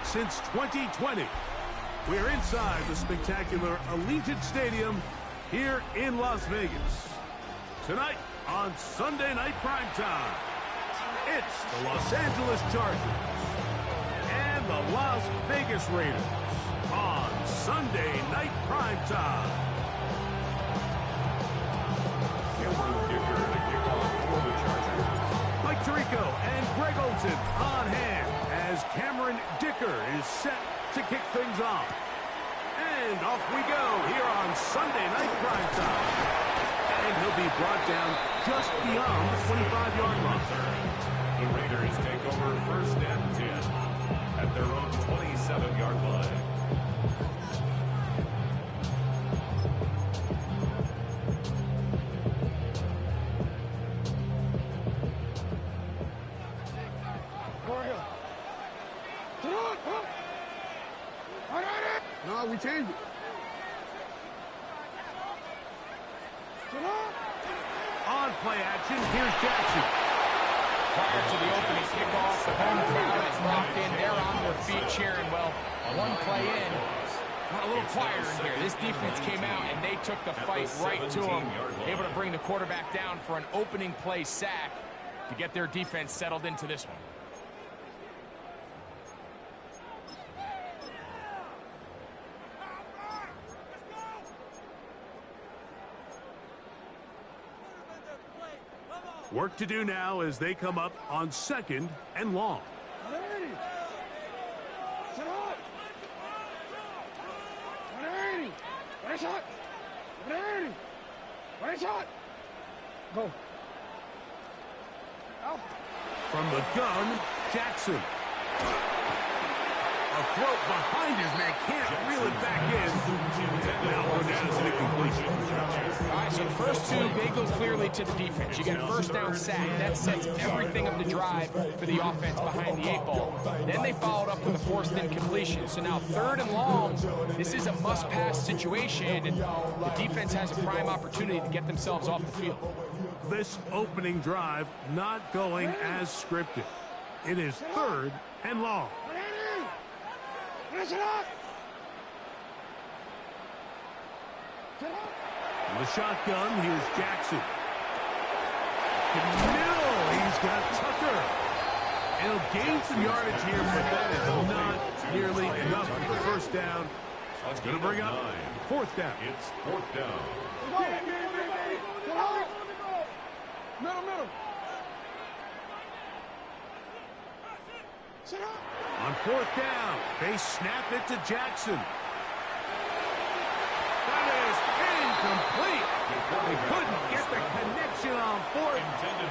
since 2020. We're inside the spectacular Allegiant Stadium here in Las Vegas. Tonight on Sunday Night Primetime, it's the Los Angeles Chargers and the Las Vegas Raiders on Sunday Night Primetime. Mike Tirico and Greg Olson on hand as Cameron Dicker is set to kick things off. And off we go here on Sunday Night Primetime. And he'll be brought down just beyond the 25-yard line. The Raiders take over 1st and 10 at their own 27-yard line. No, we changed it. On play action, here's Jackson. Prior to the opening kickoff, the home crowd is locked in. They're on their feet cheering. Well, one play in, got a little quieter in here. This defense came out and they took the fight right to them, able to bring the quarterback down for an opening play sack to get their defense settled into this one. Work to do now as they come up on 2nd and long. Go. From the gun, Jackson. A throat behind his man, can't reel it back in. Now go down to the completion. All right, so the first two, they go clearly to the defense. You get a 1st down sack. That sets everything of the drive for the offense behind the 8 ball. Then they followed up with a 4th incompletion. So now 3rd and long, this is a must-pass situation, and the defense has a prime opportunity to get themselves off the field. This opening drive not going as scripted. It is 3rd and long. In the shotgun, here's Jackson. Middle, he's got Tucker. And he'll gain some yardage here, but that is not nearly enough for the 1st down. So it's going to bring up 4th down. It's 4th down. Middle. On 4th down, they snap it to Jackson. That is incomplete. They couldn't get the connection on 4th.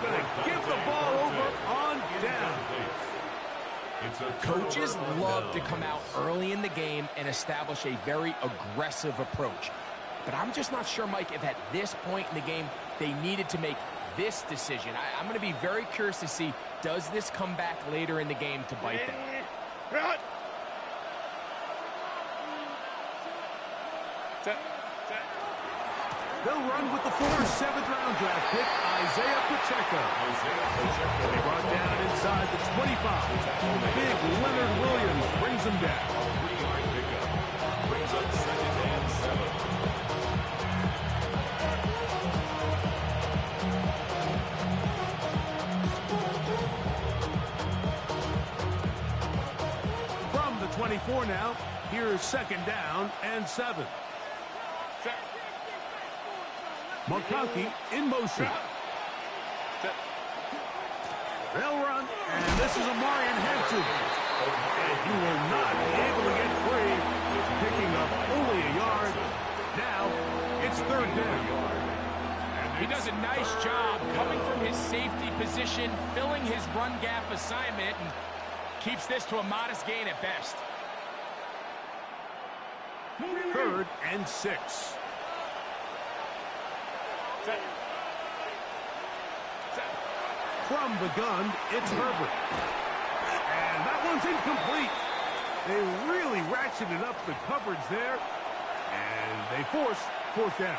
Going to give the ball over on down. Coaches love to come out early in the game and establish a very aggressive approach. But I'm just not sure, Mike, if at this point in the game they needed to make this decision. I'm going to be very curious to see, does this come back later in the game to bite them? They'll run with the former 7th-round draft pick, Isaiah Pacheco. They brought down inside the 25. Big Leonard Williams brings them down. Brings up 2nd and 7. From the 24 now, here's 2nd down and 7. McConkey in motion. They'll run, and this is Amarian Hampton. And he will not be able to get free, picking up only a yard. Now, it's 3rd down. He does a nice job coming from his safety position, filling his run gap assignment, and keeps this to a modest gain at best. 3rd and 6. From the gun, it's Herbert. And that one's incomplete. They really ratcheted up the coverage there. And they force 4th down.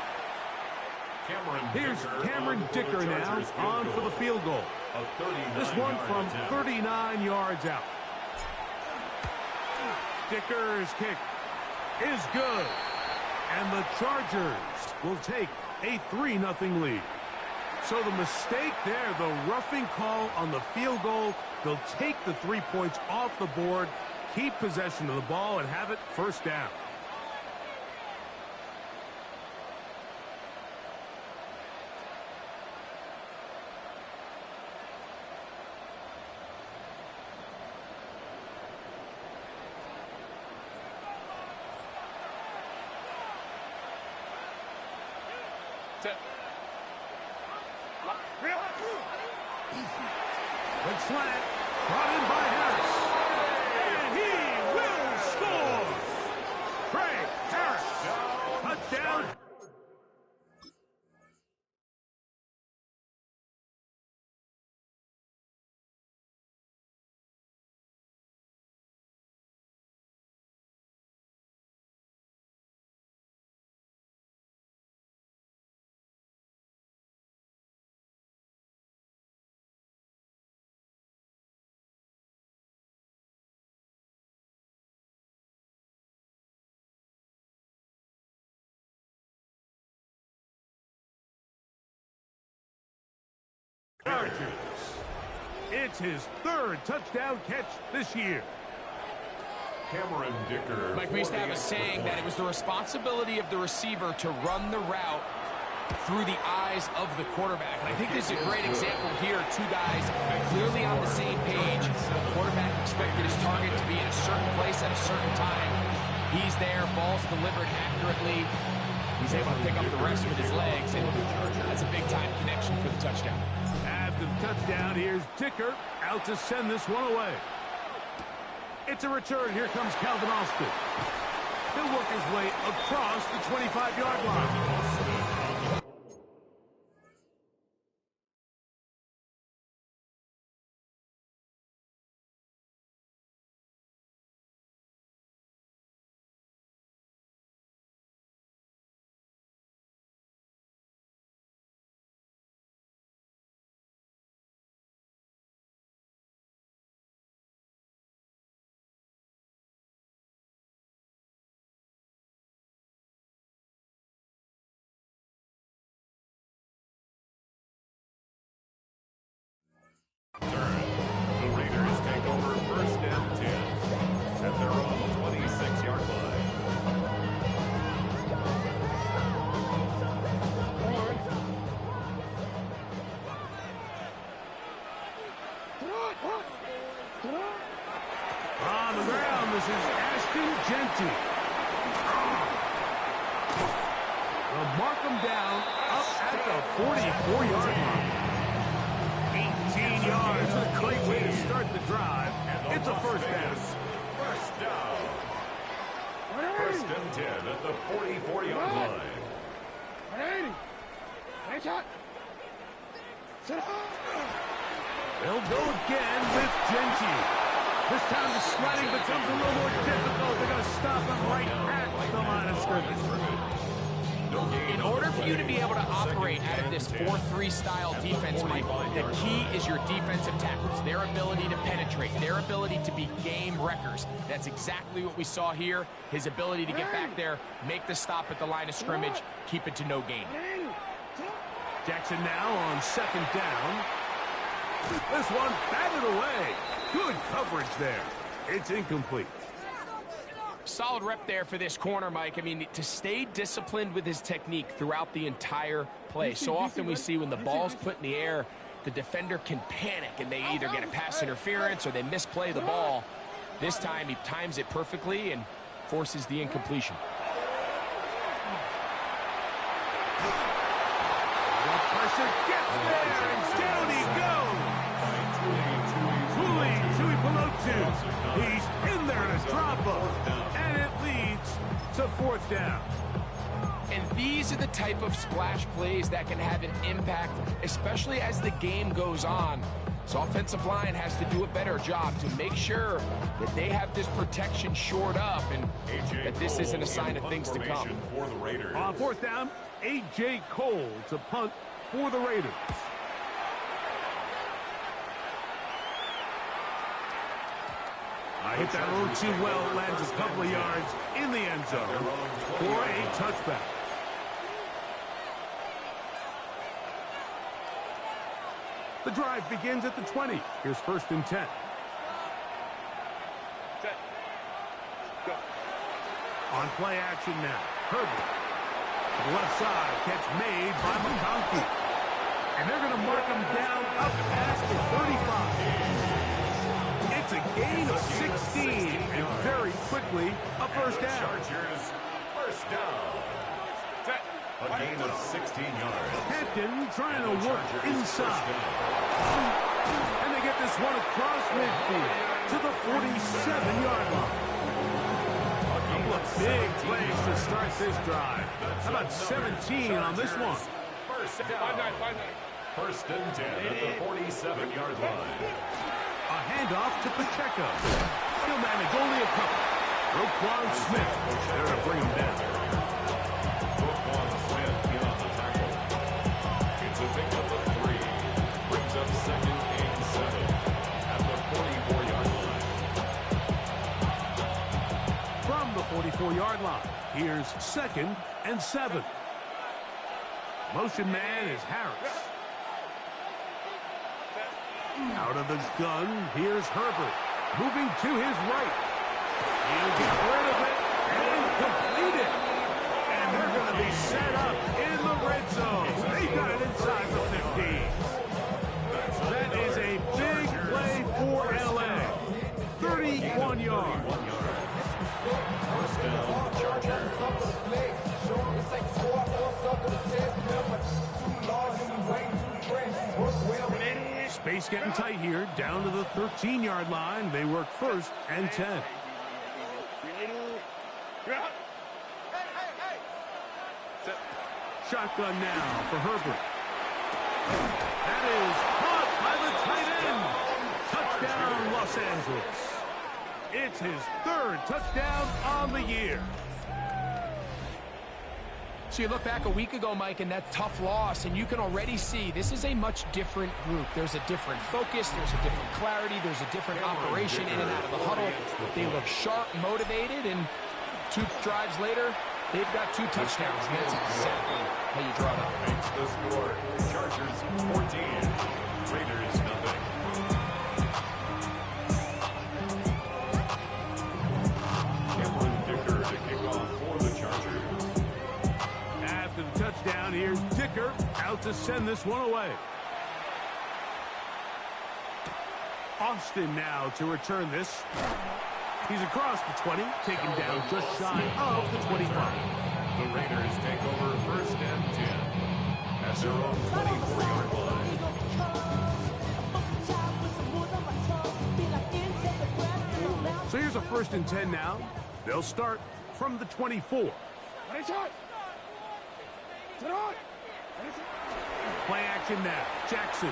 Here's Cameron Dicker now on for the field goal. This one from 39 yards out. Dicker's kick is good. And the Chargers will take a 3-0 lead. So the mistake there, the roughing call on the field goal, they'll take the 3 points off the board, keep possession of the ball, and have it first down. Good slant, brought in by Harris. And he will score! Craig Harris, touchdown. Chargers. It's his third touchdown catch this year. Cameron Dicker. Mike, we used to have a saying that it was the responsibility of the receiver to run the route through the eyes of the quarterback. And I think this is a great example here. Two guys clearly on the same page. The quarterback expected his target to be in a certain place at a certain time. He's there, ball's delivered accurately. He's able to pick up the rest with his legs, and that's a big-time connection for the touchdown. After the touchdown, here's Dicker out to send this one away. It's a return. Here comes Calvin Austin. He'll work his way across the 25-yard line. The Raiders take over first and 10 at their own 26-yard line. On the ground, this is Ashton Genty. They'll mark him down up at the 44-yard line. 18 yards, a great way to start the drive. It's a first down. First down. First and 10 at the 44-yard line. 180. Nice shot. They'll go again with Genty. This time the sledding becomes a little more difficult. They're going to stop him right at the line of scrimmage. In order for you to be able to operate out of this 4-3 style defense, Mike, the key is your defensive tackles, their ability to penetrate, their ability to be game wreckers. That's exactly what we saw here. His ability to get back there, make the stop at the line of scrimmage, keep it to no gain. Jackson now on second down. This one batted away. Good coverage there. It's incomplete. Solid rep there for this corner, Mike. I mean, to stay disciplined with his technique throughout the entire play. So often we see when the ball's put in the air, the defender can panic and they either get a pass interference or they misplay the ball. This time he times it perfectly and forces the incompletion. The pressure gets there and down he goes. Tuli Pelotu. He's in there to drop him. And it leads to fourth down. And these are the type of splash plays that can have an impact, especially as the game goes on. So offensive line has to do a better job to make sure that they have this protection shored up and that this isn't a sign of things to come. On fourth down, A.J. Cole to punt for the Raiders. Hit that a little too well. Lands a couple of yards in the end zone for a touchback. The drive begins at the 20. Here's 1st and 10. On play action now. Herbert. To the left side. Catch made by McConkey. And they're going to mark him down up past the 35. It's a gain of 16. And very quickly, a first down. Chargers, first down. A gain of 16 yards. Hampton trying to work inside. And they get this one across midfield to the 47-yard line. A couple of big plays to start this drive. How about 17 on this one? First down. First and 10 at the 47-yard line. A handoff to Pacheco. He'll manage only a couple. Roquan Smith there to bring him down. Roquan Smith in on the tackle. It's a pickup of 3. Brings up 2nd and 7 at the 44-yard line. From the 44-yard line, here's 2nd and 7. Motion man is Harris. Out of the gun, here's Herbert. Moving to his right. He'll get rid of it and complete it. And they're going to be set up in the red zone. They got it inside the 15. That is a big play for LA. 31 yards. First down, Chargers. Space getting tight here, down to the 13-yard line. They work 1st and 10. Shotgun now for Herbert. That is caught by the tight end. Touchdown, Los Angeles. It's his 3rd touchdown on the year. So you look back a week ago, Mike, and that tough loss, and you can already see this is a much different group. There's a different focus, there's a different clarity, there's a different operation in and out of the huddle. They look sharp, motivated, and 2 drives later, they've got 2 touchdowns, and that's exactly how you draw it up. Makes the score. Chargers 14, Raiders nothing. Dicker to kick off for the Chargers. After the touchdown, here's Dicker out to send this one away. Austin now to return this. He's across the 20, taken down just shy of the 25. The Raiders take over 1st and 10 at their own 24-yard line. So here's a 1st and 10 now. They'll start from the 24. Play action now. Jackson.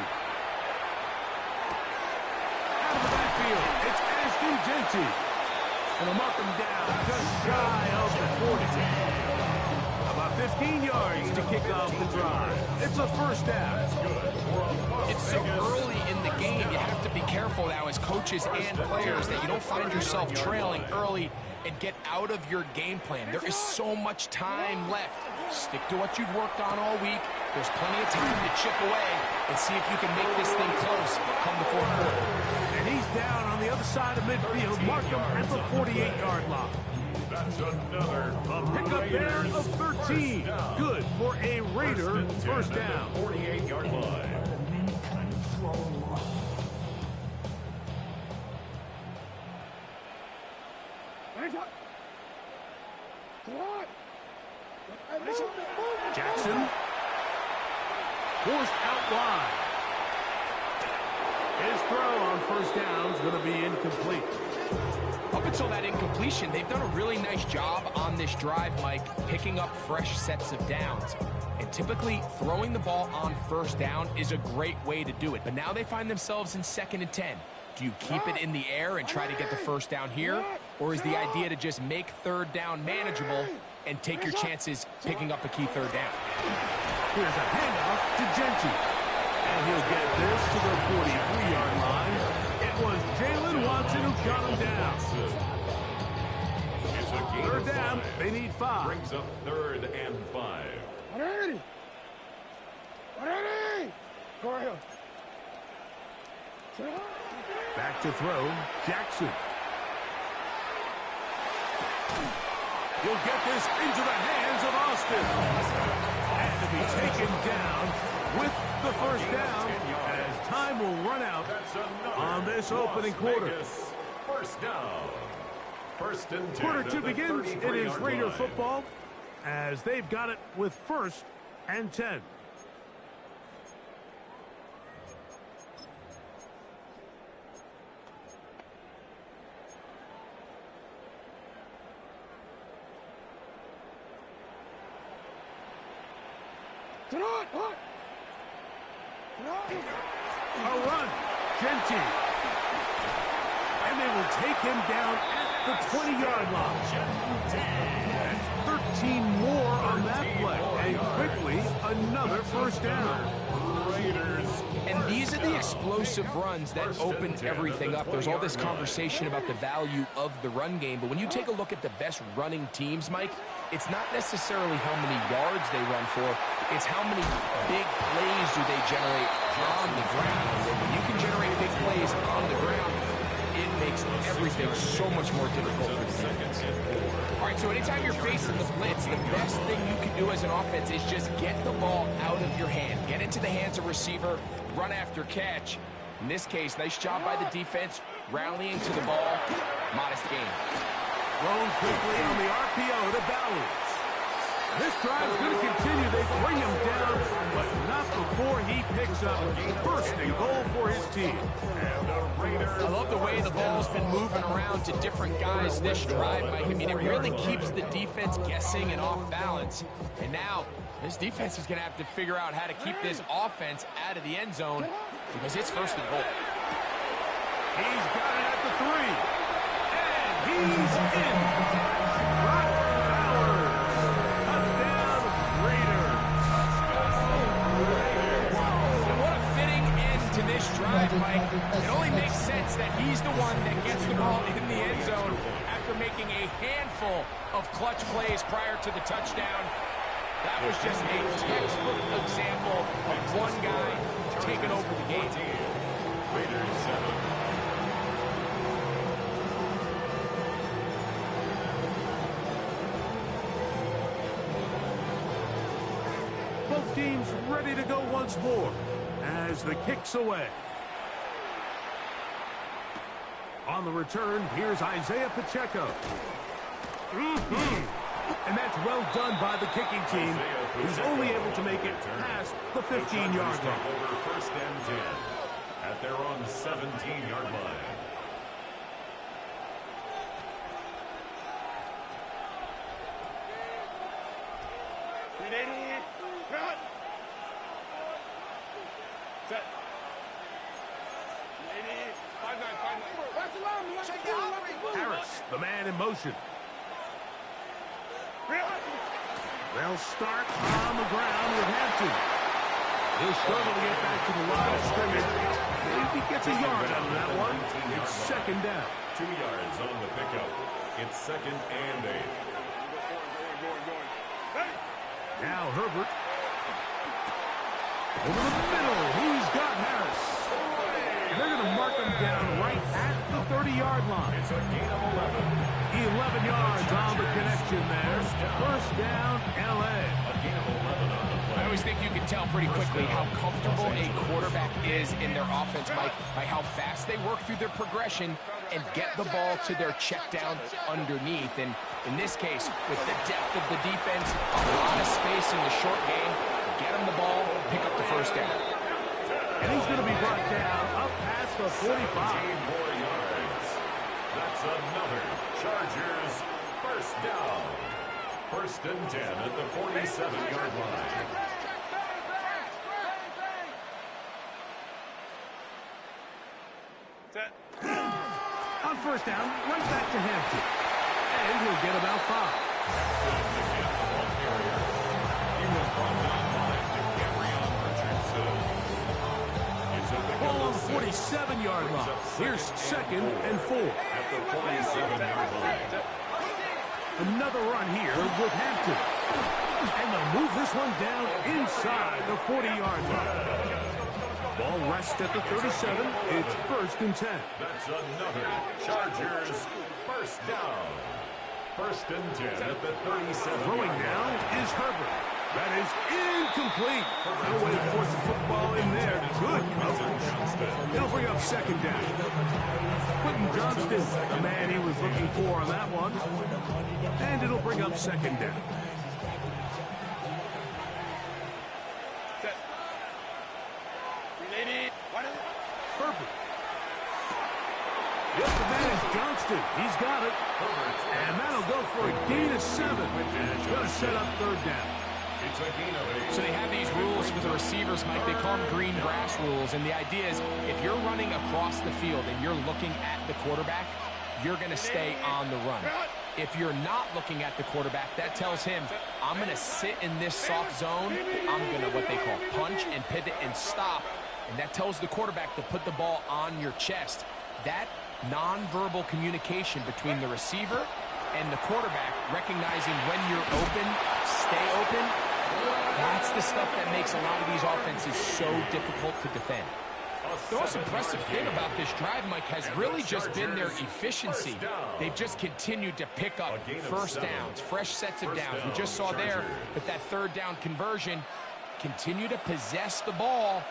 Out of the backfield, it's Ashton Genty. And they'll mark him down just shy of the 40. About 15 yards to kick off the drive. It's a 1st down. It's so early in the game, you have to be careful now as coaches and players that you don't find yourself trailing early and get out of your game plan. There is so much time left. Stick to what you've worked on all week. There's plenty of time to chip away and see if you can make this thing close come the 4th quarter. And he's down on the other side of midfield. Mark him at the 48-yard line. That's another Pickup there of 13. Good for a Raider 1st down. 48-yard line. Jackson. Forced out wide. His throw on 1st down is going to be incomplete. Up until that incompletion, they've done a really nice job on this drive, Mike, picking up fresh sets of downs. And typically, throwing the ball on 1st down is a great way to do it. But now they find themselves in 2nd and 10. Do you keep it in the air and try to get the 1st down here? Or is the idea to just make 3rd down manageable and take your chances picking up a key 3rd down? Here's a handoff to Genty. And he'll get this to the 43-yard line. It was Jalen Waddle Johnson who got him down. It's a gain Third of down. 5. They need 5. Brings up 3rd and 5. Ready? Ready? Go ahead. Back to throw. Jackson. He'll get this into the hands of Austin. And to be taken down with the first down as time will run out on this opening quarter. First down. First and 10. Quarter 2 at the begins. It is 33-yard Raider line. football as they've got it with 1st and 10. A run. Genty. And they will take him down at the 20-yard line. That's 13 more on that play. And quickly, another first down. Raiders. And these are the explosive runs that open everything up. There's all this conversation about the value of the run game, but when you take a look at the best running teams, Mike, it's not necessarily how many yards they run for, it's how many big plays do they generate on the ground. And when you can generate big plays on the ground, it makes everything so much more difficult for the defense. All right, so anytime you're facing the blitz, the best thing you can do as an offense is just get the ball out of your hand. Get into the hands of receiver, run after catch. In this case, nice job by the defense, rallying to the ball. Modest gain. Thrown quickly on the RPO to Bowers. This drive is going to continue. They bring him down, but not before he picks up first and goal for his team. And the Raiders. I love the way the ball's been moving around to different guys this drive, Mike. I mean, it really keeps the defense guessing and off balance. And now, this defense is going to have to figure out how to keep this offense out of the end zone because it's first and goal. He's got it at the 3. And he's in. Brock Bowers. Touchdown, Raiders. And what a fitting end to this drive, Mike. It only makes sense that he's the one that gets the ball in the end zone after making a handful of clutch plays prior to the touchdown. That was just a textbook example of one guy taking over the game. Raiders 7. Both teams ready to go once more as the kick's away. On the return, here's Isaiah Pacheco. And that's well done by the kicking team. He's only able to make it past the 15-yard line. Over first and 10 at their own 17-yard line. Harris, the man in motion. They'll start on the ground with Hampton. He'll struggle to get back to the line of scrimmage. If he gets a yard out of that one, it's second down. 2 yards on the pickup. It's second and 8. Now Herbert. Over the middle, he's got Harris. And they're going to mark him down right at the 30-yard line. It's a gain of 11. 11 yards on the connection there. First down, L.A. A gain of 11 on the play. I always think you can tell pretty quickly how comfortable a quarterback is in their offense, Mike, by how fast they work through their progression and get the ball to their check down underneath. And in this case, with the depth of the defense, a lot of space in the short game, get him the ball, pick up the first down. And he's going to be brought down up past the 45. 15 more yards. That's another Chargers first down. First and 10 at the 47-yard line. On first down, right back to Hampton. And he'll get about 5. He was brought down by DeCamerion Richardson. It's a Ball on the 46. 47-yard line. Here's 2nd and 4. At the 47-yard line. Another run here with Hampton. And they'll move this one down inside the 40-yard line. Ball rests at the 37. It's 1st and 10. That's another Chargers first down. 1st and 10 at the 37. Throwing now is Herbert. That is incomplete. No way to force the football in there. Good coverage. It'll bring up 2nd down. Quentin Johnston, the man he was looking for on that one. And it'll bring up 2nd down. Herbert. Yep, the man is Johnston. He's got it. And that'll go for a gain of 7. And it's going to set up 3rd down. It's a gain of 8. So they have these rules for the receivers, Mike. They call them green grass rules. And the idea is if you're running across the field and you're looking at the quarterback, you're going to stay on the run. If you're not looking at the quarterback, that tells him, I'm going to sit in this soft zone. I'm going to, what they call, punch and pivot and stop. And that tells the quarterback to put the ball on your chest. That nonverbal communication between the receiver and the quarterback, recognizing when you're open, stay open, that's the stuff that makes a lot of these offenses so difficult to defend. The most impressive thing about this drive, Mike, has really just been their efficiency. They've just continued to pick up first downs, fresh sets of downs. We just saw there that 3rd down conversion, continue to possess the ball.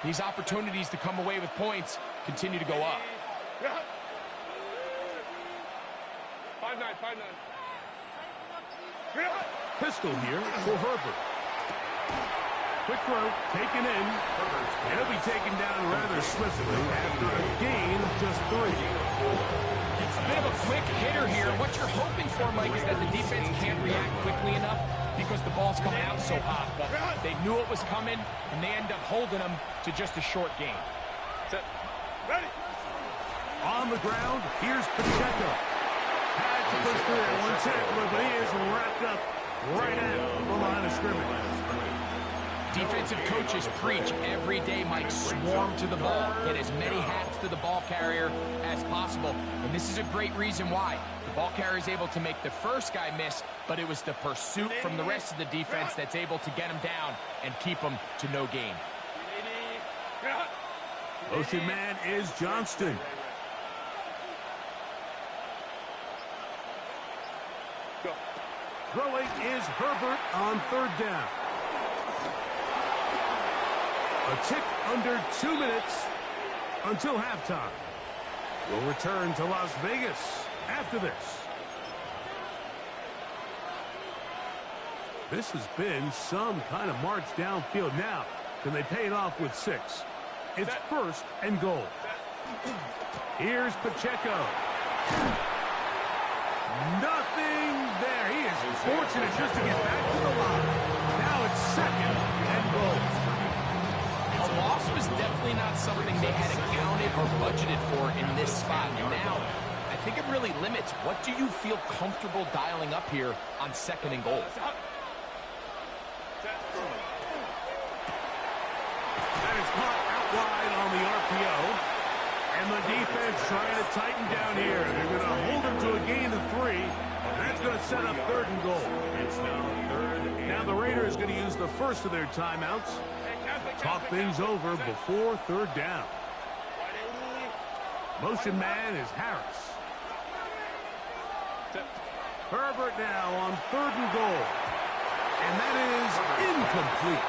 These opportunities to come away with points continue to go up. 5-9. Pistol here for Herbert. Quick throw, taken in. He'll be taken down rather swiftly after a gain of just 3. A bit of a quick hitter here. What you're hoping for, Mike, is that the defense can't react quickly enough because the ball's coming out so hot. But they knew it was coming, and they end up holding them to just a short gain. Ready. On the ground, here's Pacheco. Had to push through that one tackler, but he is wrapped up right at the line of scrimmage. Defensive coaches preach every day, Mike, swarm to the ball. Get as many hats to the ball carrier as possible. And this is a great reason why. The ball carrier is able to make the first guy miss, but it was the pursuit from the rest of the defense that's able to get him down and keep him to no gain. Motion man is Johnston. Throwing is Herbert on 3rd down. A tick under 2 minutes until halftime. We'll return to Las Vegas after this. This has been some kind of march downfield. Now, can they pay it off with 6? It's 1st and goal. Here's Pacheco. Nothing there. He is fortunate just to get back to the line. Now it's 2nd and goal. A loss was definitely not something they had accounted or budgeted for in this spot. And now, I think it really limits what do you feel comfortable dialing up here on 2nd and goal. That is caught out wide on the RPO. And the defense trying to tighten down here. They're going to hold him to a gain of 3. And that's going to set up 3rd and goal. It's now 3rd. Now the Raiders going to use the first of their timeouts. Talk things over before 3rd down. Motion man is Harris. Herbert now on 3rd and goal. And that is incomplete.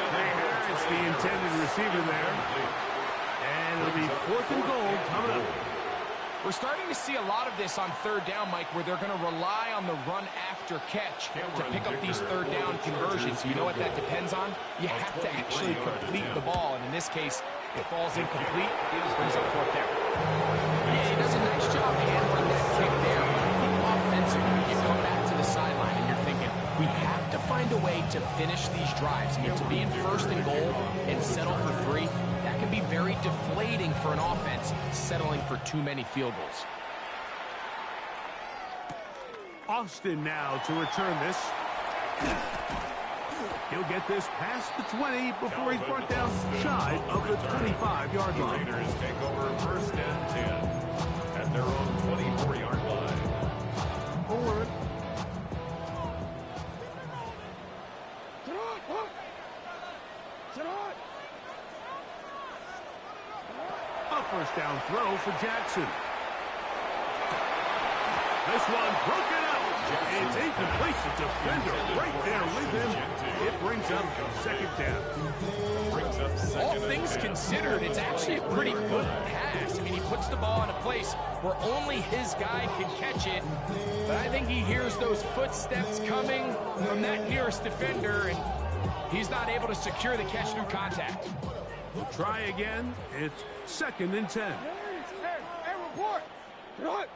Harris, the intended receiver there. And it'll be 4th and goal coming up. We're starting to see a lot of this on 3rd down, Mike, where they're going to rely on the run after catch to pick up these 3rd down conversions. You know what that depends on? You have to actually complete the ball. And in this case, it falls incomplete. It brings up 4th down. Yeah, he does a nice job handling that kick there. But I think offensively, you come back to the sideline and you're thinking, we have to find a way to finish these drives. I mean, to be in 1st and goal and settle for 3, that can be very deflating for an offense settling for too many field goals. Austin now to return this. He'll get this past the 20 before he's brought down shy of the 25-yard line. Raiders take over 1st and 10 at their own 24-yard line. Forward. A first down throw for Jackson. This one broken up. It's incomplete. The defender right there with him. It brings up 2nd down. All things considered, it's actually a pretty good pass. I mean, he puts the ball in a place where only his guy can catch it. But I think he hears those footsteps coming from that nearest defender, and he's not able to secure the catch through contact. We'll try again. It's 2nd and 10. Hey, report. What?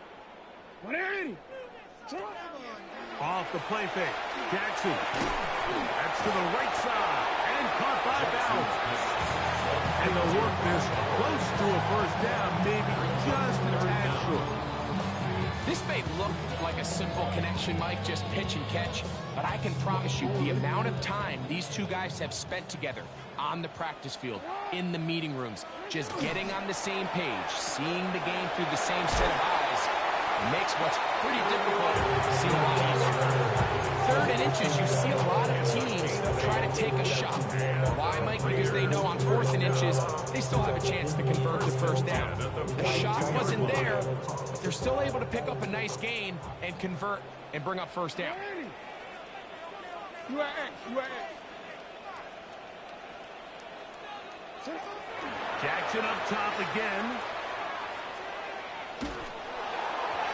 Off the play fake. Jackson. That's to the right side. And caught by bounds. And the work is close to a first down. Maybe just a tad short. This may look like a simple connection, Mike, just pitch and catch, but I can promise you the amount of time these two guys have spent together on the practice field, in the meeting rooms, just getting on the same page, seeing the game through the same set of eyes, makes what's pretty difficult seem a lot easier. 3rd and inches, you see a lot of teams try to take a shot. Why, Mike? Because they know on 4th and inches, they still have a chance to convert the first down. The shot wasn't there, but they're still able to pick up a nice gain and convert and bring up first down. Jackson up top again.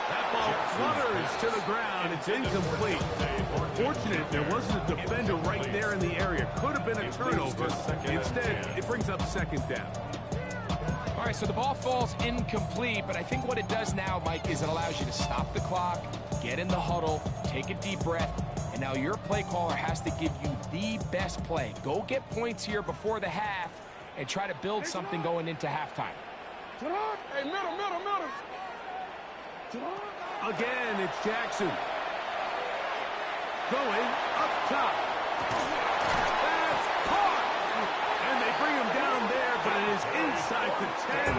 That ball flutters to the ground. It's incomplete. Fortunate there wasn't a defender right there in the area. Could have been a turnover. Instead, it brings up 2nd down. All right, so the ball falls incomplete, but I think what it does now, Mike, is it allows you to stop the clock, get in the huddle, take a deep breath, and now your play caller has to give you the best play. Go get points here before the half and try to build something going into halftime. Hey, middle. Again, it's Jackson. Going up top. That's caught. And they bring him down there, but it is inside the 10.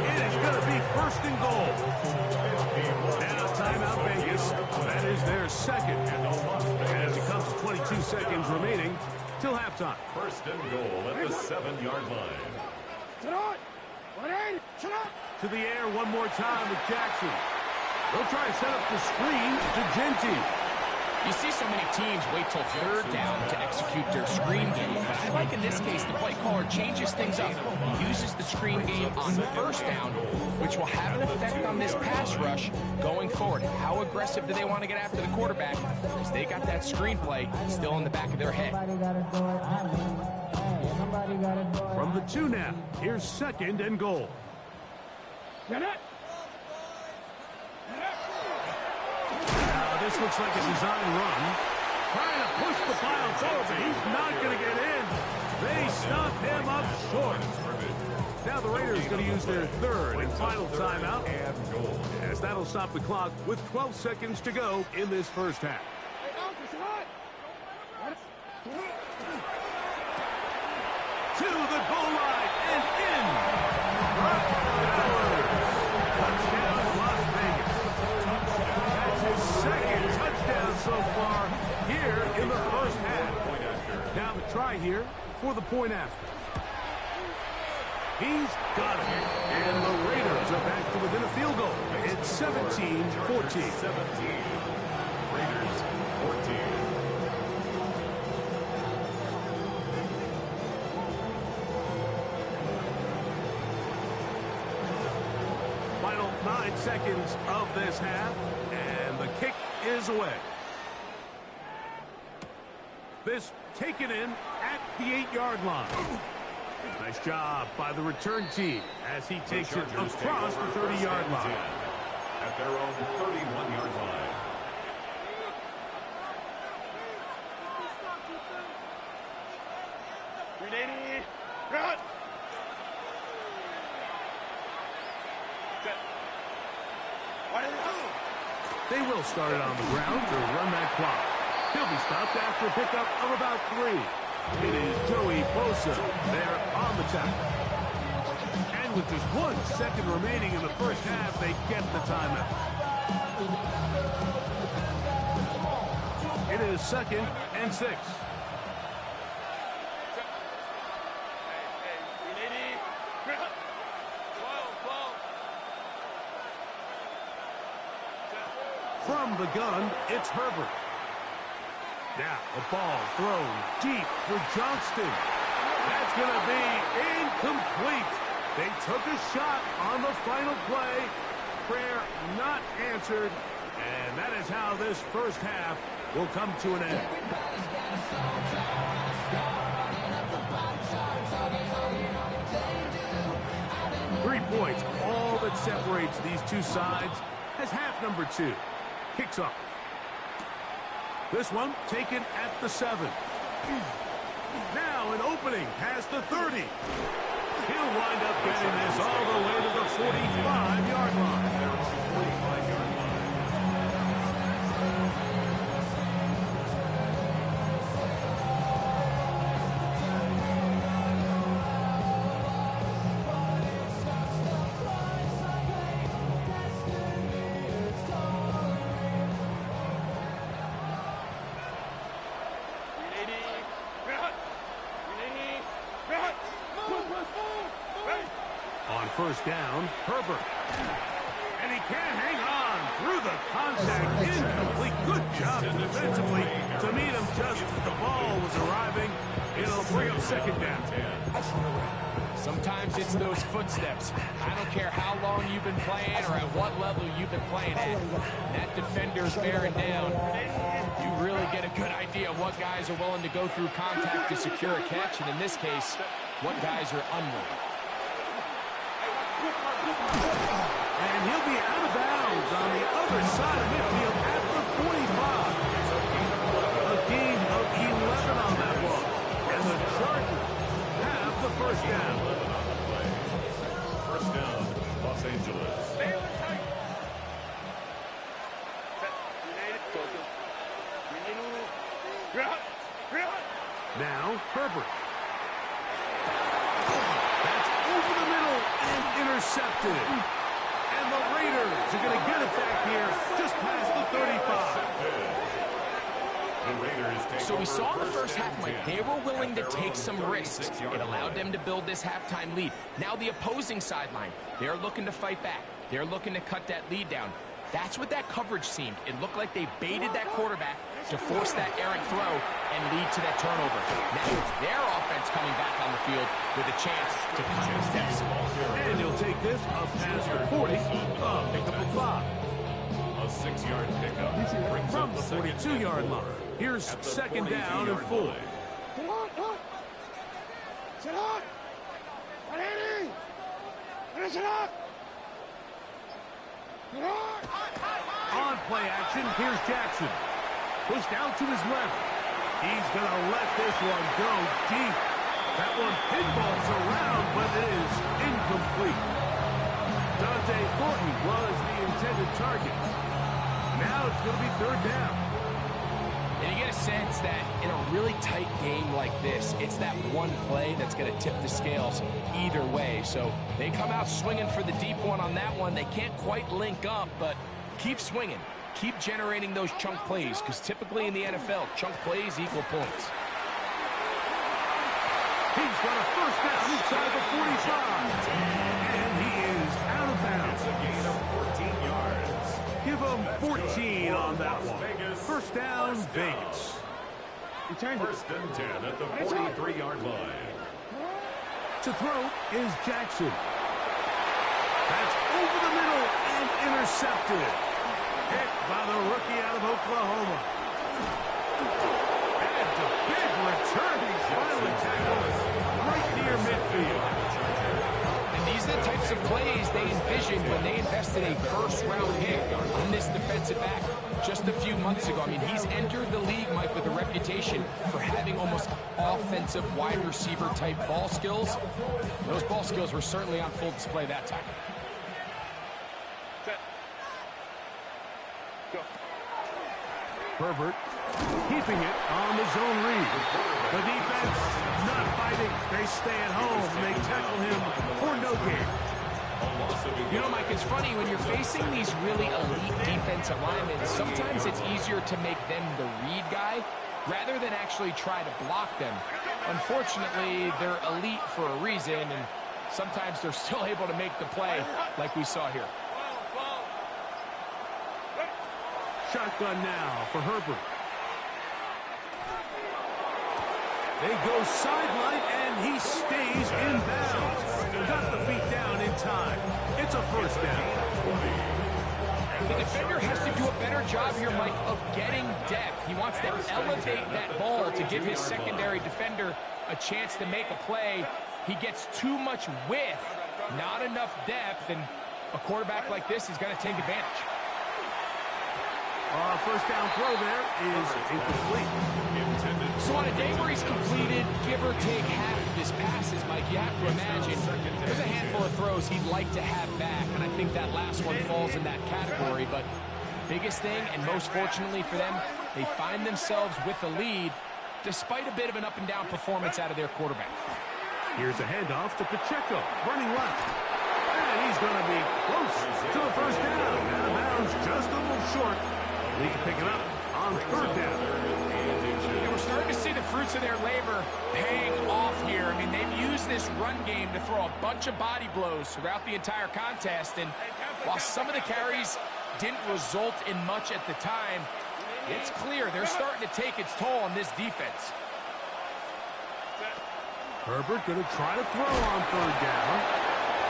It is going to be 1st and goal. Now timeout Vegas. That is their 2nd. As it comes to 22 seconds remaining till halftime. 1st and goal at the 7-yard line. To the air one more time with Jackson. They'll try to set up the screen to Genty. You see so many teams wait till 3rd down to execute their screen game, but I like in this case the play caller changes things up. He uses the screen game on 1st down, which will have an effect on this pass rush going forward. How aggressive do they want to get after the quarterback? Because they got that screen play still in the back of their head. From the 2 now, here's 2nd and goal. This looks like a design run. Trying to push the pile forward, but he's not going to get in. They stop him up short. Now the Raiders are going to use their 3rd and final timeout. As that'll stop the clock with 12 seconds to go in this first half. To the goal line and in. Touchdown, Las Vegas. That's his 2nd touchdown so far here in the first half. Now the try here for the point after. He's got it. And the Raiders are back to within a field goal. It's 17-14. 17. Raiders 14. Final 9 seconds of this half, and the kick is away. This taken in at the 8-yard line. Nice job by the return team as he takes it across the 30-yard line. At their own 31-yard line. Cut. They will start it on the ground to run that clock. He'll be stopped after a pickup of about 3. It is Joey Bosa there on the tackle. And with just 1 second remaining in the first half, they get the timeout. It is 2nd and 6. From the gun, it's Herbert. Now, a ball thrown deep for Johnston. That's going to be incomplete. They took a shot on the final play. Prayer not answered. And that is how this first half will come to an end. Three points, all that separates these two sides, as half number 2 kicks off. This one taken at the 7. Now an opening past the 30. He'll wind up getting this all the way to the 45-yard line. On first down, Herbert. And he can't hang on through the contact. Incomplete. Good job defensively to meet him just as the ball was arriving. It'll bring up 2nd down. Sometimes it's those footsteps. I don't care how long you've been playing or at what level you've been playing at. That defender's bearing down. You really get a good idea of what guys are willing to go through contact to secure a catch, and in this case, what guys are unwilling. And he'll be out of bounds on the other side of midfield at the 45. A gain of 11 on that one. And the Chargers have the first down. First down, Los Angeles. Now, Herbert. That's over the middle and intercepted. And the Raiders are going to get it back here just past the 35. So we saw in the first half, Mike, they were willing to take some risks. It allowed them to build this halftime lead. Now the opposing sideline, they're looking to fight back. They're looking to cut that lead down. That's what that coverage seemed. It looked like they baited that quarterback to force that errant throw and lead to that turnover. Now it's their offense coming back on the field with a chance to cut the steps. And he'll take this up past the 40. Pickup of 5. A 6-yard pickup. From the 42-yard line. Here's 2nd down and 4. On play action, here's Jackson. Pushed out to his left. He's going to let this one go deep. That one pinballs around, but it is incomplete. Dante Thornton was the intended target. Now it's going to be 3rd down. And you get a sense that in a really tight game like this, it's that one play that's going to tip the scales either way. So they come out swinging for the deep one on that one. They can't quite link up, but keep swinging. Keep generating those chunk plays, because typically in the NFL, chunk plays equal points. He's got a first down inside the 45. And he is out of bounds. It's a gain of 14 yards. Give him 14 on that one. First down, Vegas. First and 10 at the 43-yard line. To throw is Jackson. That's over the middle and intercepted. Hit by the rookie out of Oklahoma. And a big return. He's finally tackled right near midfield. And these are the types of plays they envisioned when they invested a first-round pick on this defensive back just a few months ago. I mean, he's entered the league, Mike, with a reputation for having almost offensive wide receiver type ball skills. Those ball skills were certainly on full display that time. Herbert keeping it on the zone read. The defense not fighting. They stay at home. They tackle him for no gain. You know, Mike, it's funny when you're facing these really elite defensive linemen, sometimes it's easier to make them the read guy rather than actually try to block them. Unfortunately, they're elite for a reason, and sometimes they're still able to make the play like we saw here. Shotgun now for Herbert. They go sideline, and he stays in bounds. Got the feet down in time. It's a first down. The defender has to do a better job here, Mike, of getting depth. He wants to elevate that ball to give his secondary defender a chance to make a play. He gets too much width, not enough depth, and a quarterback like this is going to take advantage. First down throw there is incomplete. So on a day where he's completed, give or take half of his passes, Mike, you have to imagine there's a handful of throws he'd like to have back, and I think that last one falls in that category. But biggest thing, and most fortunately for them, they find themselves with a lead despite a bit of an up-and-down performance out of their quarterback. Here's a handoff to Pacheco, running left. And he's going to be close to the first down. Out of bounds, just a little short. They can pick it up on third down. And we're starting to see the fruits of their labor paying off here. I mean, they've used this run game to throw a bunch of body blows throughout the entire contest. And while some of the carries didn't result in much at the time, it's clear they're starting to take its toll on this defense. Herbert going to try to throw on third down.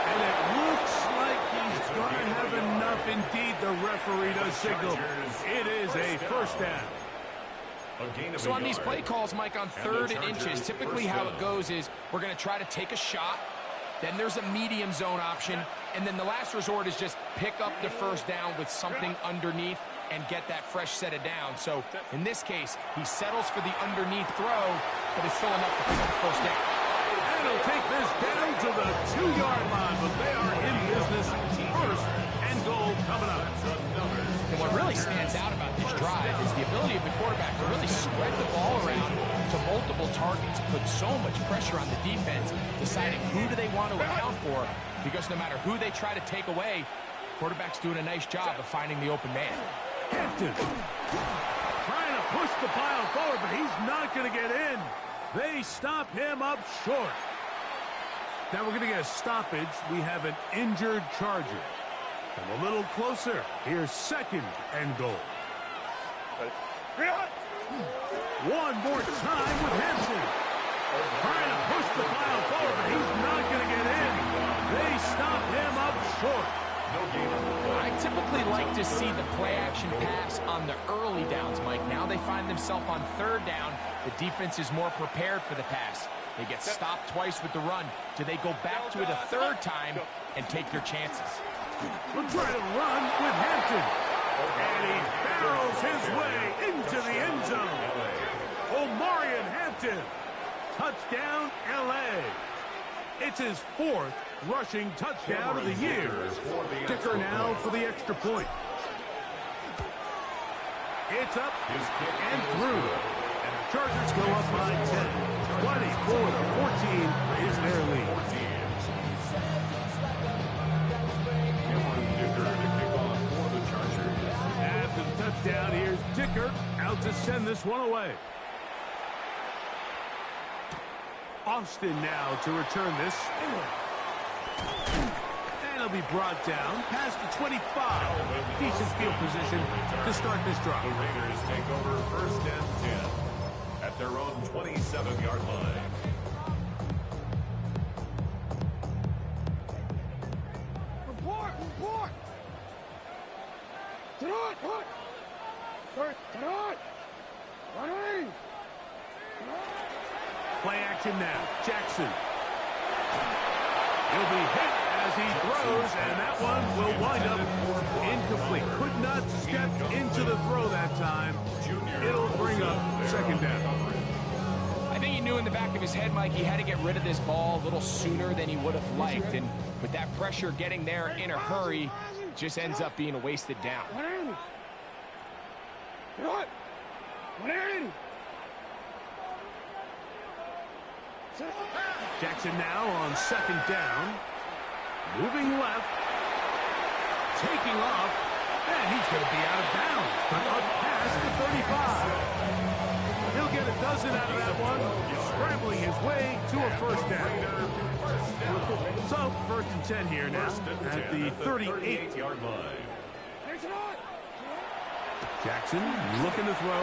And it looks like he's going to have enough. Indeed, the referee does signal. It is a first down. So on these play calls, Mike, on 3rd and inches, typically how it goes is we're going to try to take a shot. Then there's a medium zone option. And then the last resort is just pick up the first down with something underneath and get that fresh set of down. So in this case, he settles for the underneath throw, but it's still enough to pick up the first down. And he'll take this down to the 2-yard line, but they are in business. First and goal coming up. And what really stands out about this drive is the ability of the quarterback to really spread the ball around to multiple targets, put so much pressure on the defense, deciding who do they want to account for, because no matter who they try to take away, quarterback's doing a nice job of finding the open man. Hampton trying to push the pile forward, but he's not going to get in. They stop him up short. Now we're going to get a stoppage. We have an injured Charger. And a little closer. Here's second and goal. One more time with Hampton. Trying to push the pile forward, but he's not going to get in. They stop him up short. I typically like to see the play-action pass on the early downs, Mike. Now they find themselves on 3rd down. The defense is more prepared for the pass. They get stopped twice with the run. Do they go back to it a 3rd time and take their chances? We'll try to run with Hampton. And he barrels his way into the end zone. Omarion Hampton. Touchdown, L.A. It's his 4th rushing touchdown of the year. Dicker now for the extra point. It's up and through. And the Chargers go up by 10. 24-14 is their lead. After the touchdown, here's Dicker out to send this one away. Austin now to return this. And he'll be brought down past the 25. Decent field position to start this drive. The Raiders take over 1st and 10 at their own 27-yard line. Report! Report! Cutthroat! Cutthroat! Running! Play action now. Jackson. He'll be hit as he throws, and that one will wind up incomplete. Could not step into the throw that time. It'll bring up 2nd down. I think he knew in the back of his head, Mike, he had to get rid of this ball a little sooner than he would have liked. And with that pressure getting there in a hurry, just ends up being a wasted down. 180. Jackson now on second down. Moving left. Taking off. And he's going to be out of bounds. But up past the 35. He'll get a dozen out of that one. Scrambling his way to a first down. So, first and 10 here now at the 38-yard line. Jackson looking to throw.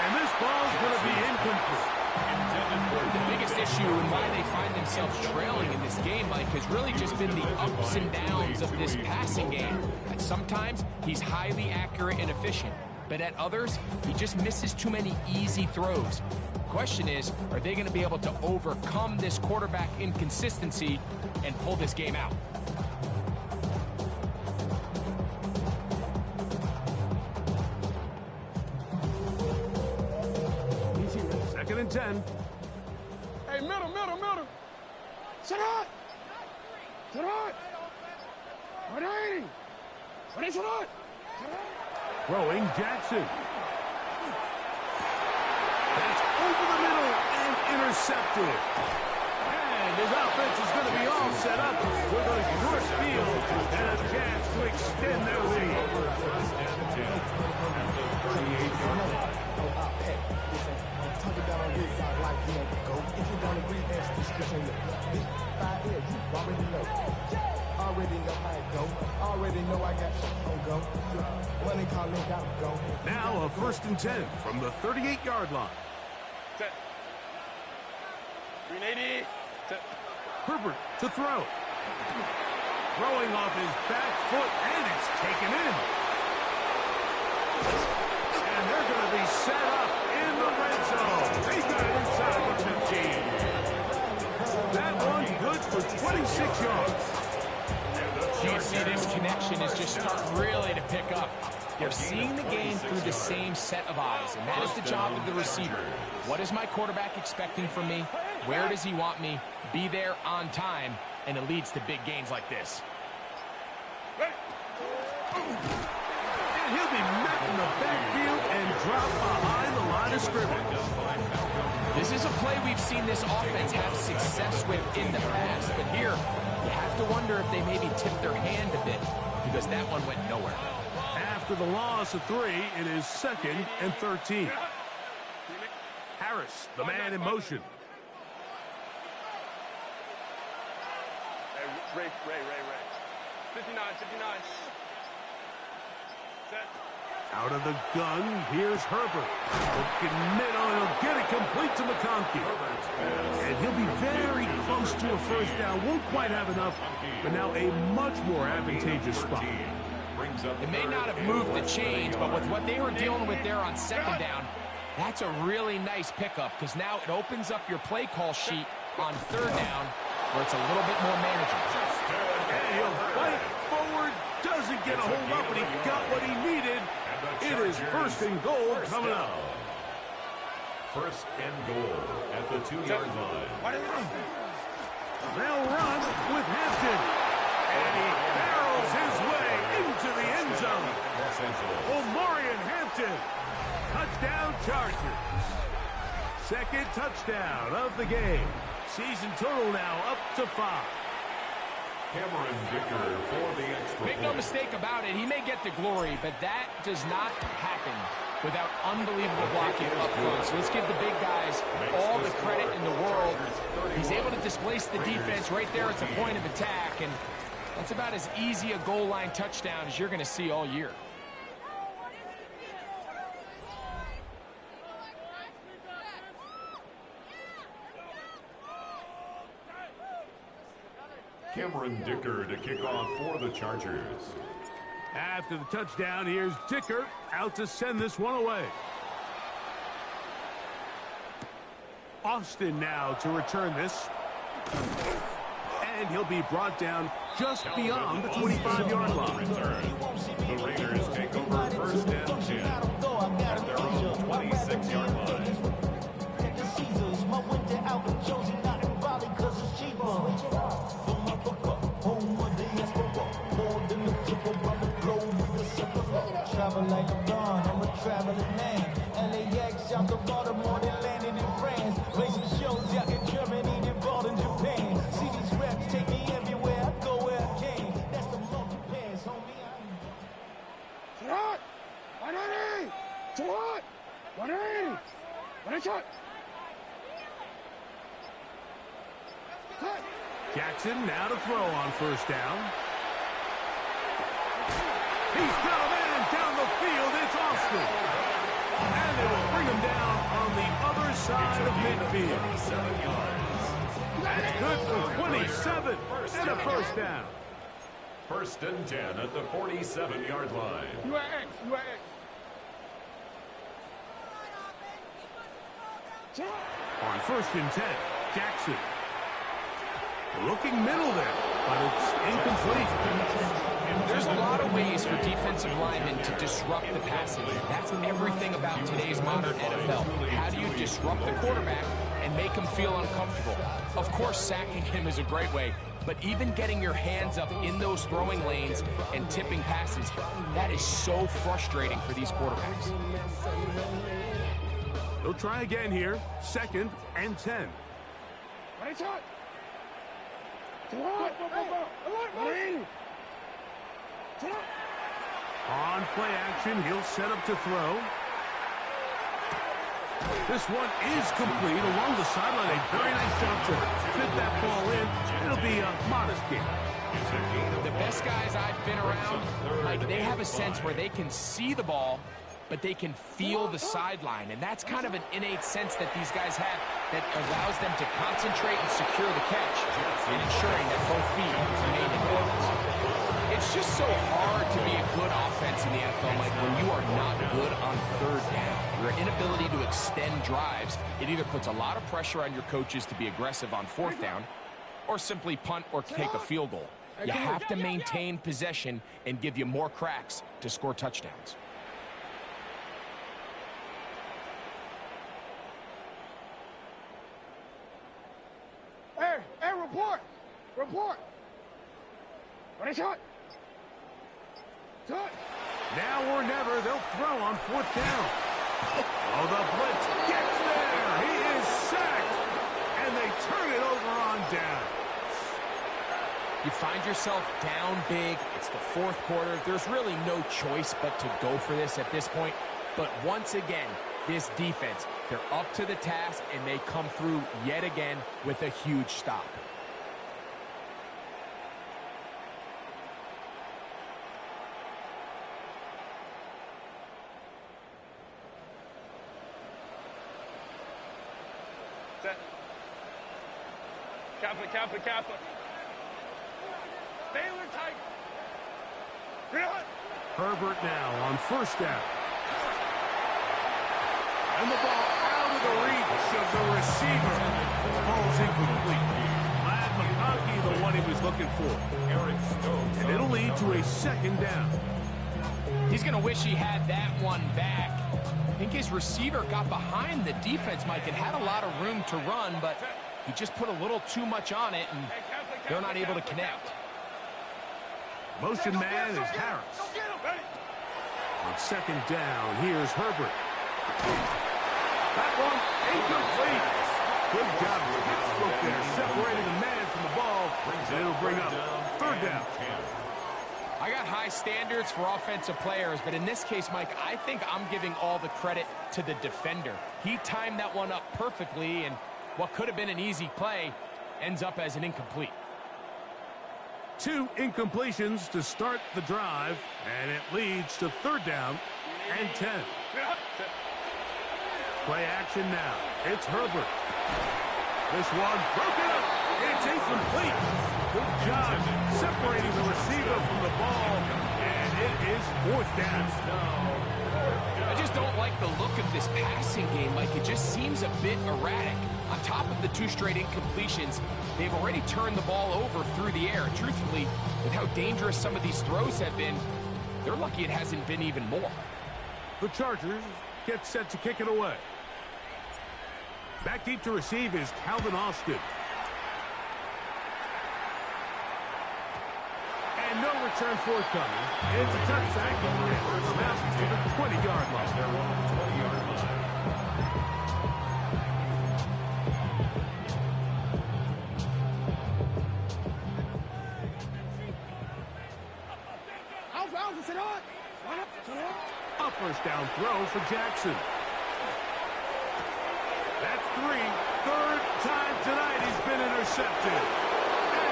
And this ball's going to be incomplete. The biggest issue and why they find themselves trailing in this game, Mike, has really just been the ups and downs of this passing game. And sometimes he's highly accurate and efficient, but at others, he just misses too many easy throws. Question is, are they going to be able to overcome this quarterback inconsistency and pull this game out? Second and 10. Hey, middle. Sit up. 180. What is it on? Throwing Jackson. That's over the middle and intercepted. And his offense is going to be all set up with a short field and a chance to extend their lead. Now a first and 10 from the 38-yard line. Set. 380. Set. Herbert to throw. Throwing off his back foot, and it's taken in. And they're going to be set up in the red zone. They got it inside the 15. That one good for 26 yards. You see this connection is just starting really to pick up. They're seeing the game through the same set of eyes, and that is the job of the receiver. What is my quarterback expecting from me? Where does he want me? Be there on time, and it leads to big gains like this. And he'll be met in the backfield and dropped behind the line of scrimmage. This is a play we've seen this offense have success with in the past, but here, you have to wonder if they maybe tipped their hand a bit, because that one went nowhere. After the loss of 3, it is second and 13. Harris, the man in motion. Ray. 59. Set. Out of the gun, here's Herbert. Looking middle, he'll get it complete to McConkey. And he'll be very close to a first down. Won't quite have enough, but now a much more advantageous spot. It may not have moved the chains, but with what they were dealing with there on second down, that's a really nice pickup, because now it opens up your play call sheet on third down, where it's a little bit more manageable. And he'll fight forward, doesn't get a hold up, but he got what he needed. It is first and goal coming up. First and goal at the 2-yard line. They'll run with Hampton. And he barrels his way into the end zone. Omarion Hampton. Touchdown Chargers. Second touchdown of the game. Season total now up to 5. Cameron Dicker for the extra Make no mistake about it, he may get the glory, but that does not happen without unbelievable blocking up front. So let's give the big guys all the credit in the world. He's able to displace the defense right there at the point of attack, and that's about as easy a goal line touchdown as you're going to see all year. Cameron Dicker to kick off for the Chargers. After the touchdown, here's Dicker out to send this one away. Austin now to return this. And he'll be brought down just beyond the 25-yard line. The Raiders take over first and 10 at their own 26-yard line. Travel like a dawn, I'm a traveling man. LA 180. What a shot. Cut. Jackson now to throw on first down. He's got a man down the field. It's Austin. And they will bring him down on the other side of midfield. 7 yards. That's good for 27 and a first down. First and 10 at the 47-yard line. You are X. You are X. On first and 10, Jackson. Looking middle there, but it's incomplete. There's a lot of ways for defensive linemen to disrupt the passing game. That's everything about today's modern NFL. How do you disrupt the quarterback and make him feel uncomfortable? Of course, sacking him is a great way, but even getting your hands up in those throwing lanes and tipping passes, that is so frustrating for these quarterbacks. They'll try again here, second and 10. What a shot. What? On play action, he'll set up to throw. This one is complete along the sideline. A very nice job to fit that ball in. It'll be a modest gain. The best guys I've been around, like, they have a sense where they can see the ball, but they can feel the sideline. And that's kind of an innate sense that these guys have that allows them to concentrate and secure the catch and ensuring that both feet remain in balance. It's just so hard to be a good offense in the NFL, Mike, when you are not good on third down. Your inability to extend drives, it either puts a lot of pressure on your coaches to be aggressive on fourth down or simply punt or take a field goal. You have to maintain possession and give you more cracks to score touchdowns. Hey, report. Report. What a shot. Shot. Now or never, they'll throw on fourth down. Oh, the blitz gets there. He is sacked. And they turn it over on down. You find yourself down big. It's the fourth quarter. There's really no choice but to go for this at this point. But once again, this defense, they're up to the task, and they come through yet again with a huge stop. Kappa. Baylor tight. Herbert now on first down. And the ball out of the reach of the receiver. Ball's incomplete. Matt McConkey, the one he was looking for. Eric Stokes. And it'll lead to a second down. He's going to wish he had that one back. I think his receiver got behind the defense, Mike, and had a lot of room to run, but he just put a little too much on it, and they're not able to connect. Motion man is Harris. On second down, here's Herbert. That one incomplete. Good job with the stroke there, separating the man from the ball. And it'll bring up third down. I got high standards for offensive players, but in this case, Mike, I think I'm giving all the credit to the defender. He timed that one up perfectly, and what could have been an easy play ends up as an incomplete. 2 incompletions to start the drive, and it leads to third down and 10. Play action now. It's Herbert. This one broken up. It's incomplete. Good job separating the receiver from the ball, and it is fourth down. I just don't like the look of this passing game, Mike. It just seems a bit erratic. On top of the 2 straight incompletions, they've already turned the ball over through the air. Truthfully, with how dangerous some of these throws have been, they're lucky it hasn't been even more. The Chargers get set to kick it away. Back deep to receive is Calvin Austin. And no return forthcoming. It's a touchback, and we're about to the 20-yard line. They're on the 20-yard line. A first down throw for Jackson. three. Third time tonight he's been intercepted.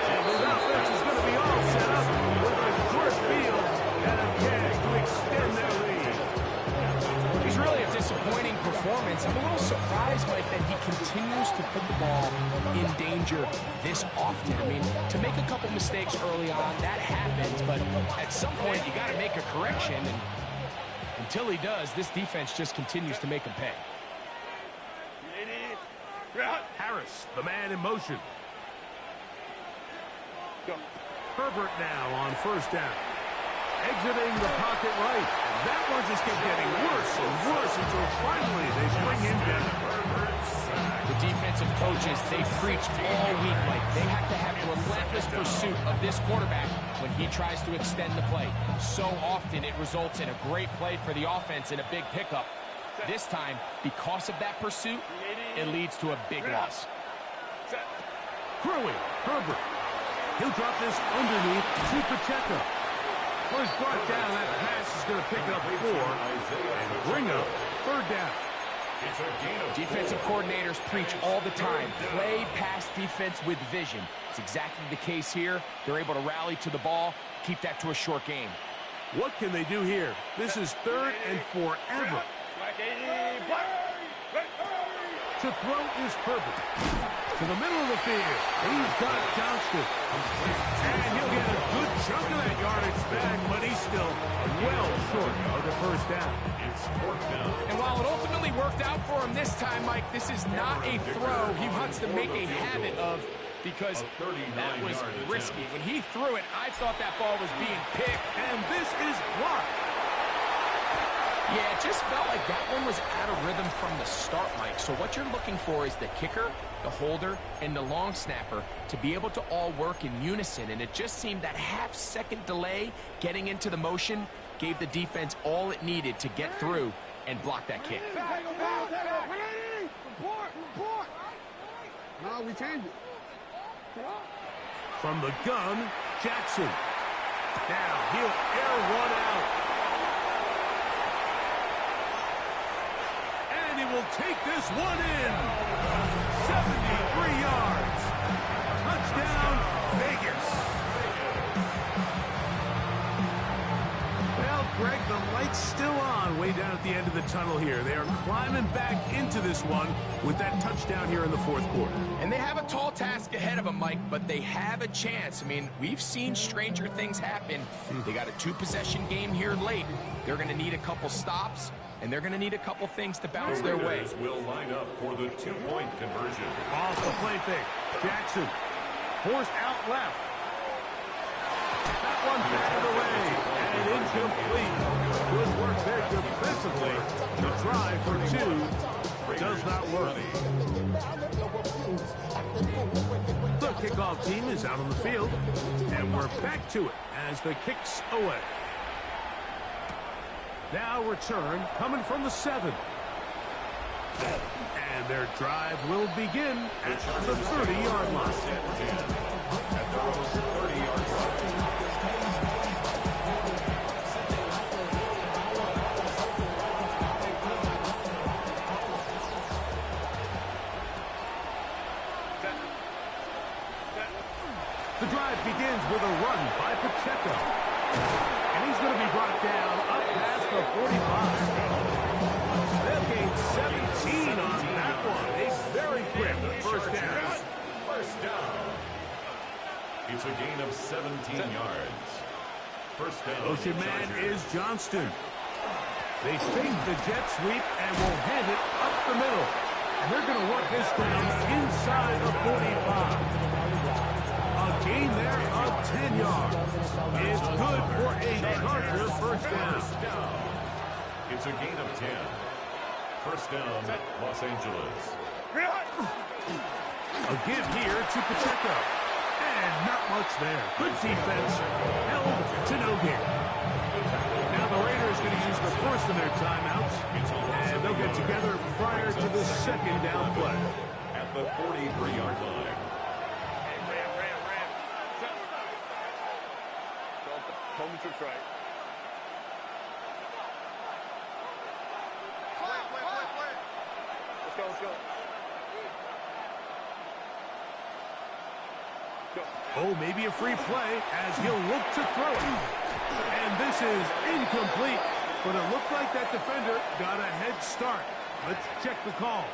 And his offense is going to be all set up with a short field and a catch to extend their lead. He's really a disappointing performance. I'm a little surprised, Mike, that he continues to put the ball in danger this often. I mean, to make a couple mistakes early on, that happens, but at some point you got to make a correction, and until he does, this defense just continues to make him pay. Harris, the man in motion. Herbert now on first down. Exiting the pocket right. That one just kept getting worse and worse until finally they bring him down. The defensive coaches, they preached all week like they have to have a relentless pursuit of this quarterback when he tries to extend the play. So often it results in a great play for the offense and a big pickup. This time, because of that pursuit, it leads to a big loss. Throwing, Herbert. He'll drop this underneath to Pacheco. Well, he's brought down. That pass is going to pick up 4 and bring up third down. Defensive coordinators preach all the time. Play pass defense with vision. It's exactly the case here. They're able to rally to the ball, keep that to a short game. What can they do here? This is third and forever. To throw is Herbert. To the middle of the field. He's got Johnston. And he'll get a good chunk of that yardage back, but he's still well short of the first down. And while it ultimately worked out for him this time, Mike, this is not a throw he wants to make a habit of, because that was risky. When he threw it, I thought that ball was being picked. And this is blocked. Yeah, it just felt like that one was out of rhythm from the start, Mike. So what you're looking for is the kicker, the holder, and the long snapper to be able to all work in unison. And it just seemed that half-second delay getting into the motion gave the defense all it needed to get through and block that kick. No, we change it. From the gun, Jackson. Now he'll air one out. And he will take this one in. 73 yards. Touchdown, Vegas. Well, Greg, the light's still on way down at the end of the tunnel here. They are climbing back into this one with that touchdown here in the fourth quarter. And they have a tall task ahead of them, Mike, but they have a chance. I mean, we've seen stranger things happen. They got a 2-possession game here late. They're going to need a couple stops, and they're going to need a couple things to bounce their way. Will line up for the 2-point conversion. Off the play fake. Jackson forced out left. That one batted away and incomplete. Good work there defensively. The try for 2 does not work. The kickoff team is out on the field, and we're back to it as the kick's away. Now return coming from the 7. And their drive will begin at the 30-yard line. At their own 30-yard line. The drive begins with a run by Pacheco. And he's going to be brought down up past the 45. They'll gain 17 on that one. A very quick first down. First down. It's a gain of 17 yards. First down. Motion man is Johnston. They fake the jet sweep and will hand it up the middle. And they're going to work this down inside the 45. A gain there of 10 yards. It's good for a Charger first down. It's a gain of 10. First down, Los Angeles. A give here to Pacheco. And not much there. Good defense. Held to no gain. Now the Raiders going to use the first of their timeouts. And they'll get together prior to the second down play. At the 43-yard line. Home tricks right. Play. Let's go. Oh, maybe a free play as he'll look to throw it. And this is incomplete, but it looked like that defender got a head start. Let's check the call.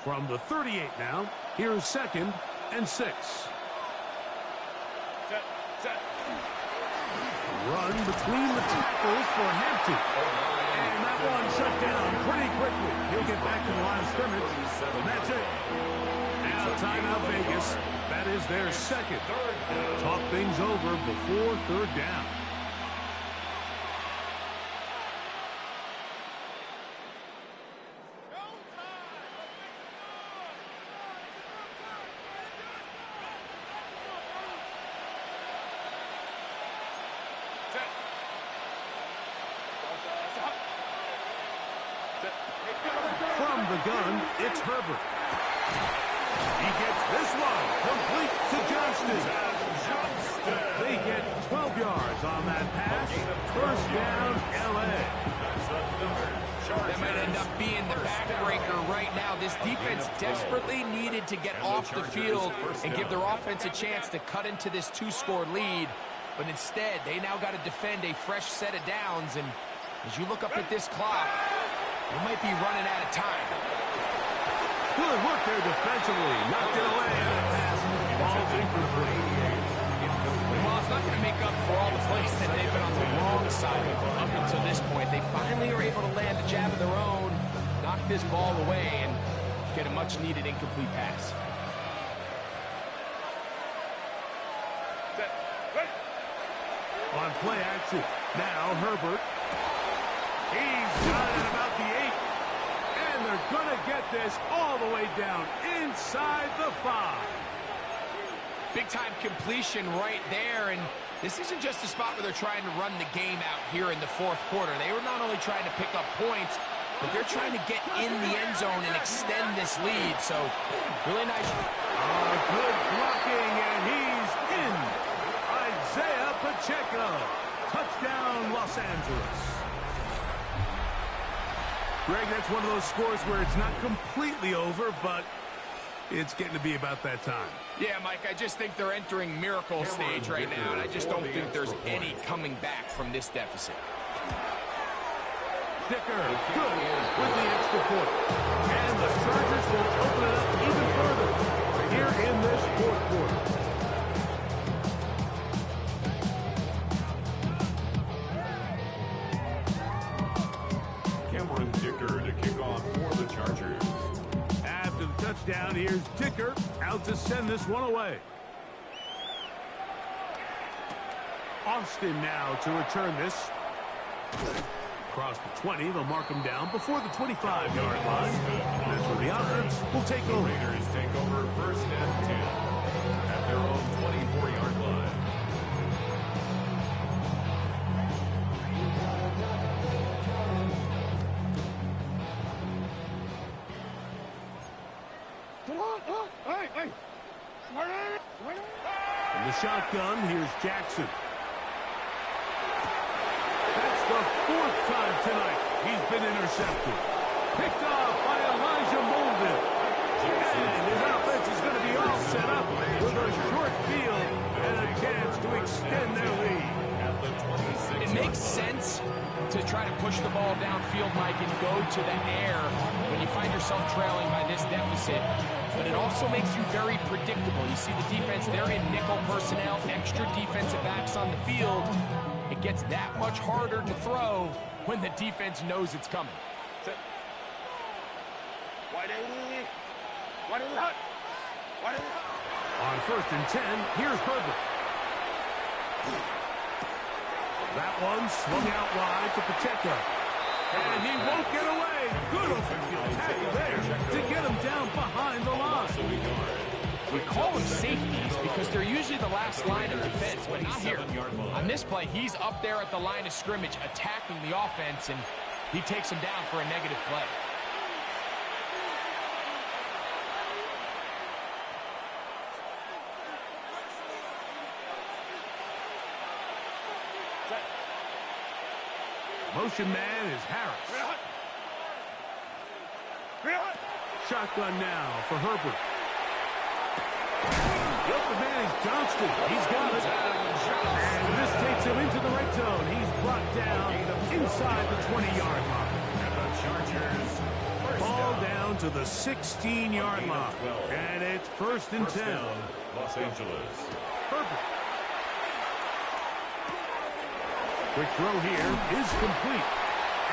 From the 38 now, here's 2nd and 6. Set. Run between the tackles for Hampton. And that one shut down pretty quickly. He'll get back to the line of scrimmage. And that's it. Now timeout Vegas. That is their 2nd. Talk things over before 3rd down. From the gun, it's Herbert. He gets this one complete to Johnston. They get 12 yards on that pass. 1st down, L.A. That might end up being the backbreaker right now. This defense desperately needed to get off the field and give their offense a chance to cut into this 2-score lead. But instead, they now got to defend a fresh set of downs. And as you look up at this clock, they might be running out of time. Good work there defensively. Knocked it away on a pass. Ball's incomplete. Well, it's not going to make up for all the plays that they've been on the wrong side of up until this point. They finally are able to land a jab of their own, knock this ball away, and get a much-needed incomplete pass. On play action. Now Herbert. He's got it about the 8. And they're going to get this all the way down inside the 5. Big-time completion right there, and this isn't just a spot where they're trying to run the game out here in the 4th quarter. They were not only trying to pick up points, but they're trying to get in the end zone and extend this lead. So, really nice. Good blocking, and he's in. Isaiah Pacheco. Touchdown, Los Angeles. Greg, that's one of those scores where it's not completely over, but it's getting to be about that time. Yeah, Mike, I just think they're entering miracle stage right now, and I just don't think there's any coming back from this deficit. Dicker, good with the extra point. And the Chargers will open it up even further here in this 4th quarter. Dicker to kick off for the Chargers. After the touchdown, here's Dicker out to send this one away. Austin now to return this. Across the 20, they'll mark him down before the 25-yard line. That's where the offense will take over. Raiders take over 1st and 10 at their own 24-yard line. From the shotgun, here's Jackson. That's the 4th time tonight he's been intercepted. Picked off by Elijah Molden. And his offense is going to be all set up with a short field and a chance to extend their lead. It makes sense to try to push the ball downfield, Mike, and go to the air when you find yourself trailing by this deficit. But it also makes you very predictable. You see the defense, they're in nickel personnel, extra defensive backs on the field. It gets that much harder to throw when the defense knows it's coming. On 1st and 10, here's Herbert. That one swung out wide to Pacheco. And he won't get away. Good open field tackle there to get him down behind the line. We call them safeties because they're usually the last line of defense, but not here. On this play, he's up there at the line of scrimmage attacking the offense, and He takes him down for a negative play. Motion man is Harris. Shotgun now for Herbert. The open man is Johnston. He's got it. And this takes him into the red zone. He's brought down inside the 20-yard line. And the Chargers Ball down to the 16-yard line. And it's first and 10. down, Los Angeles. Herbert. Quick throw here is complete.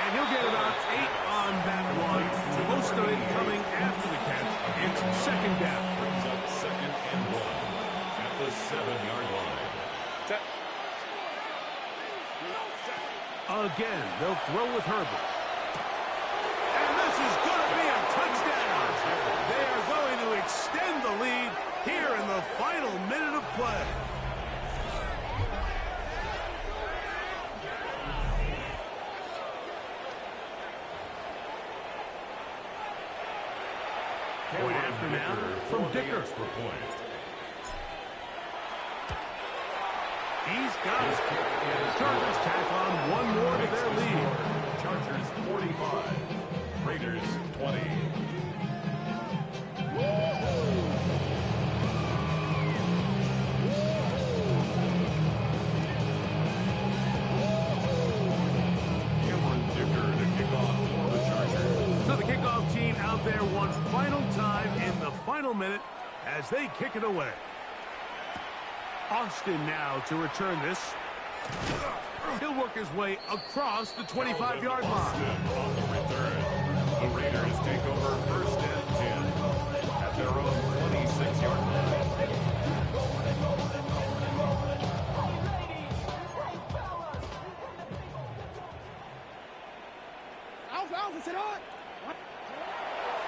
And he'll get about 8 on that one. Most of it coming after the catch. It's second down. Brings up second and 1 at the 7-yard line. Again, they'll throw with Herbert. And this is going to be a touchdown. They are going to extend the lead here in the final minute of play. Point after now from Dicker. He's got it. Chargers tack on one more to their lead. Chargers 45, Raiders 20. Cameron Dicker to kick off for the Chargers. So the kickoff team out there one final time in the final minute as they kick it away. Austin now to return this. He'll work his way across the 25-yard line. On the return, the Raiders take over first and 10 at their own 26-yard line.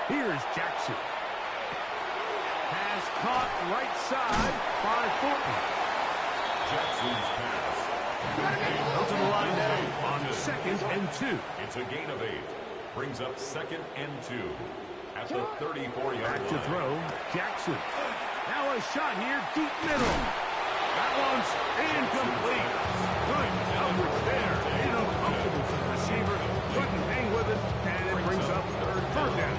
Here's Jackson. Pass caught right side by Thornton. Jackson's pass. Out to the line now on second and 2. It's a gain of 8. Brings up second and 2 at the 34-yard Back line. to throw, Jackson. Now a shot here, deep middle. That one's incomplete. Good coverage there. Uncomfortable for the receiver. Couldn't hang with it, and it brings up third down.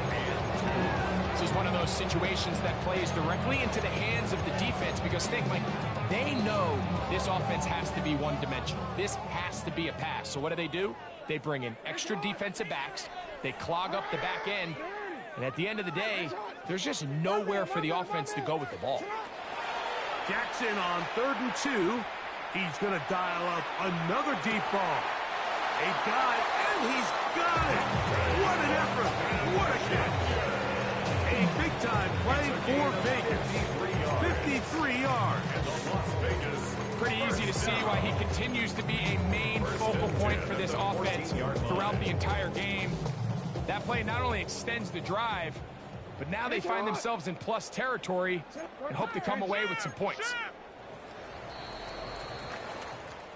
This is one of those situations that plays directly into the hands of the defense because think, Mike, they know this offense has to be one-dimensional. This has to be a pass. So what do? They bring in extra defensive backs. They clog up the back end. And at the end of the day, there's just nowhere for the offense to go with the ball. Jackson on 3rd and 2. He's going to dial up another deep ball. A guy, and he's got it. What an effort. What a catch. A big-time play for Vegas. 53 yards. Pretty easy to see why he continues to be a main focal point for this offense throughout the entire game. That play not only extends the drive, but now they find themselves in plus territory and hope to come away with some points.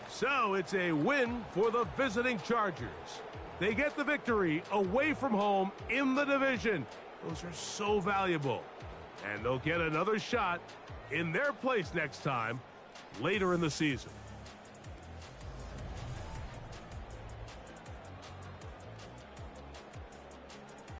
So it's a win for the visiting Chargers. They get the victory away from home in the division. Those are so valuable. And they'll get another shot in their place next time later in the season.